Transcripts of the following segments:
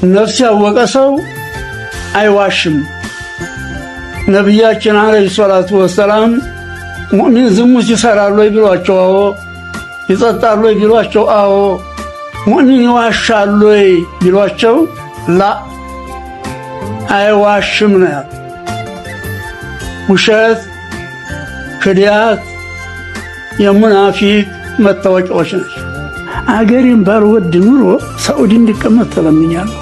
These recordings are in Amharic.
ነፍስ ያወቀ ሰው አይዋሽም። ነቢያችን አለይሂ ሰላቱ ወሰላም ሙእሚን ዝሙት ይሰራል ወይ ቢሏቸው አዎ፣ ይጠጣል ወይ ቢሏቸው አዎ፣ ሙእሚን ይዋሻል ወይ ቢሏቸው ላ አይዋሽም ነው ያሉት። ውሸት፣ ክዳት የሙናፊቅ መታወቂያዎች ናቸው። አገሬን ባልወድ ኑሮ ሳዑዲ እንዲቀመጥ ተለምኛለሁ፣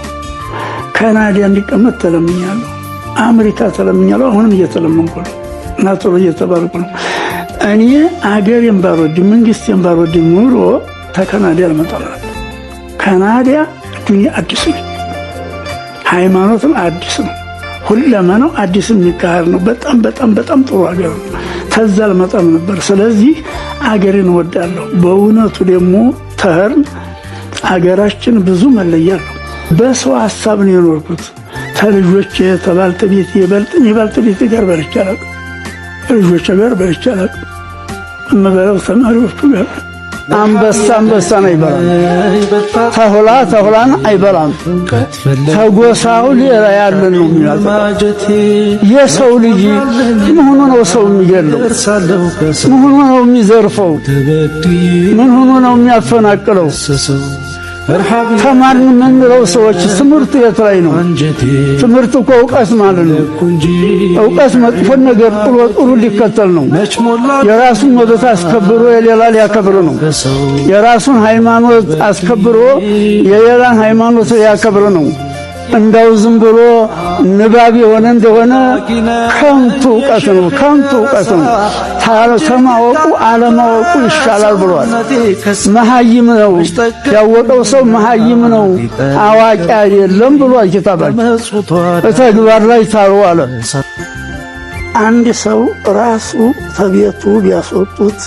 ካናዳ እንዲቀመጥ ተለምኛለሁ፣ አሜሪካ ተለምኛለሁ። አሁንም እየተለመንኩ ነው እና ቶሎ እየተባልኩ ነው። እኔ አገሬን ባልወድ መንግስቴን ባልወድ ኑሮ ተካናዳ አልመጣም ነበር። ካናዳ ዱንያ አዲስ ነው፣ ሃይማኖትም አዲስ ነው፣ ሁለመናው አዲስ የሚካሄድ ነው። በጣም በጣም በጣም ጥሩ አገር ነው። ተዛ አልመጣም ነበር። ስለዚህ አገሬን እወዳለሁ። በእውነቱ ደግሞ ተህርን አገራችን ብዙ መለያ ነው። በሰው ሐሳብ ነው የኖርኩት። ተልጆቼ ተባልተቤት የባልተቤት ጋር በልቼ አላውቅም። ልጆቼ ጋር በልቼ አላውቅም። እምበላው ተማሪዎቹ ጋር። አንበሳን አይበላም፣ ተሁላን አይበላም። ተጎሳው ሌላ ያለ ነው የሚያጠቃ። የሰው ልጅ ምን ሆኖ ነው ሰው የሚገለው? ምን ሆኖ ነው የሚዘርፈው? ምን ሆኖ ነው የሚያፈናቅለው? ተማርን የምንለው ሰዎች ትምህርቱ የት ላይ ነው? ትምህርት እኮ እውቀት ማለት ነው። እውቀት መጥፎን ነገር ጥሩ ሊከተል ነው። የራሱን መብት አስከብሮ የሌላ ሊያከብር ነው። የራሱን ሃይማኖት አስከብሮ የሌላን ሃይማኖት ሊያከብር ነው። እንዳው ዝም ብሎ ንባብ የሆነ እንደሆነ ከንቱ እውቀት ነው፣ ከንቱ እውቀት ነው። ተማወቁ አለማወቁ ይሻላል ብሏል። መሃይም ነው ያወቀው ሰው መሃይም ነው፣ አዋቂ አይደለም ብሏል ኪታባችን። በተግባር ላይ ታሩ አለ። አንድ ሰው ራሱ ተቤቱ ቢያስወጡት፣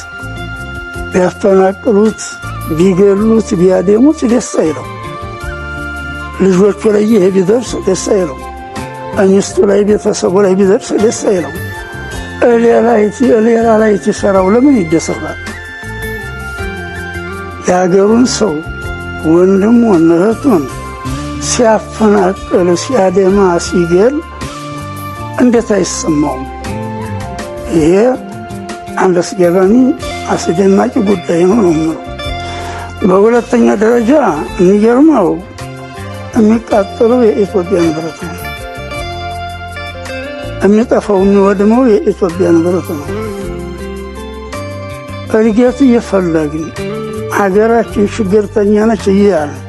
ቢያፈናቅሉት፣ ቢገሉት፣ ቢያደሙት ደስ አይለው። ልጆቹ ላይ ይሄ ቢደርስ ደስ አይለው። ሚስቱ ላይ ቤተሰቡ ላይ ቢደርስ ደስ አይለው። ሌላ ላይ ሲሰራው ለምን ይደሰታል? የሀገሩን ሰው ወንድሙን እህቱን ሲያፈናቅል ሲያደማ ሲገል እንዴት አይሰማውም? ይሄ አንድ አስገራሚ አስደናቂ ጉዳይ ነው። በሁለተኛ ደረጃ የሚገርመው የሚቃጠለው የኢትዮጵያ ንብረት ነው። የሚጠፋው የሚወድመው የኢትዮጵያ ንብረት ነው። እድገት እየፈለግን ሀገራችን ችግርተኛ ነች እያልን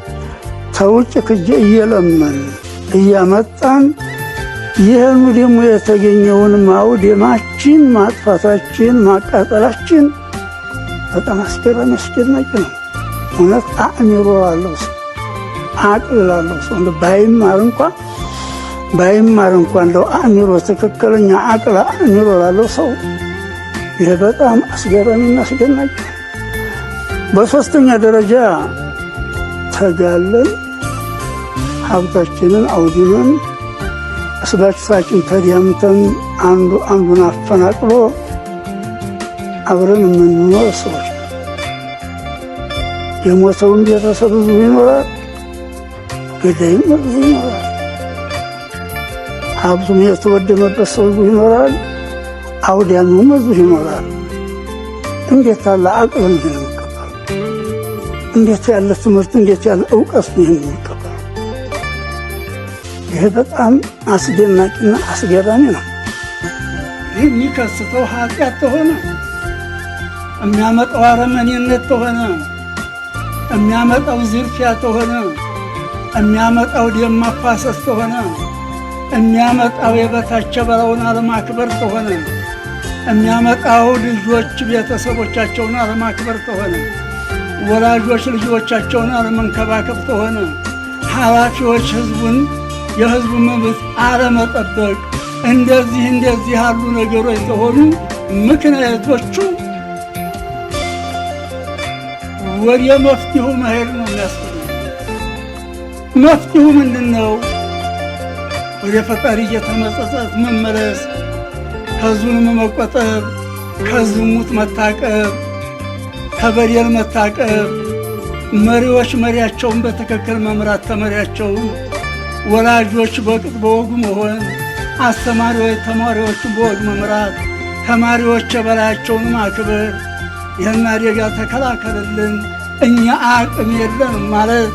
ተውጭ ክጄ እየለመን እያመጣን ይህኑ ደግሞ የተገኘውን ማውደማችን፣ ማጥፋታችን፣ ማቃጠላችን በጣም አስገራሚ አስደናቂ ነው። እውነት አእምሮ አለው ሰው አቅል ላለው ሰው ባይማር እንኳን እንደው አእምሮ ትክክለኛ አቅል አእምሮ ላለው ሰው ይሄ በጣም አስገራሚና አስደናቂ ነው። በሶስተኛ ደረጃ ተጋለን ሀብታችንን አውድመን እስባችን ተዲያምተን አንዱን አፈናቅሎ አብረን የምንኖር ሰዎች ነው። የሞተውን ቤተሰብ ብዙ ይኖራል፣ ገዳይም ብዙ ይኖራል። ሀብቱም የተወደመበት ሰው ብዙ ይኖራል፣ አውዳሚውም ብዙ ይኖራል። እንዴት ያለ አቅል ነው የሚቀበለው? እንዴት ያለ ትምህርት፣ እንዴት ያለ እውቀት ነው የሚቀበለው? ይሄ በጣም አስደናቂና አስገራሚ ነው። ይህ የሚከስተው ኃጢአት ተሆነ፣ የሚያመጣው አረመኔነት ተሆነ፣ የሚያመጣው ዝርፊያ ተሆነ፣ የሚያመጣው ደም ማፋሰስ ተሆነ፣ የሚያመጣው የበታች በላውን አለማክበር ተሆነ፣ የሚያመጣው ልጆች ቤተሰቦቻቸውን አለማክበር ተሆነ፣ ወላጆች ልጆቻቸውን አለመንከባከብ ተሆነ፣ ኃላፊዎች የህዝቡ መብት አለመጠበቅ፣ እንደዚህ ያሉ ነገሮች ተሆኑ ምክንያቶቹ ወደ መፍትሄው መሄድ ነው የሚያስፈልገው። መፍትሄው ምንድን ነው? ወደ ፈጣሪ እየተመጸጸት መመለስ፣ ከዙልም መቆጠብ፣ ከዝሙት መታቀብ፣ ከበደል መታቀብ፣ መሪዎች መሪያቸውን በትክክል መምራት፣ ተመሪያቸውን ወላጆች በቅጥ በወጉ መሆን፣ አስተማሪዎች ተማሪዎችን በወግ መምራት፣ ተማሪዎች የበላያቸውን ማክበር፣ ይህን አደጋ ተከላከልልን። እኛ አቅም የለንም ማለት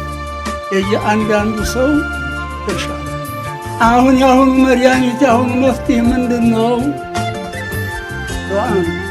የየአንዳንዱ ሰው ድርሻ። አሁን የአሁኑ መድኃኒት የአሁኑ መፍትሄ ምንድን ነው? ዱዓ ነው።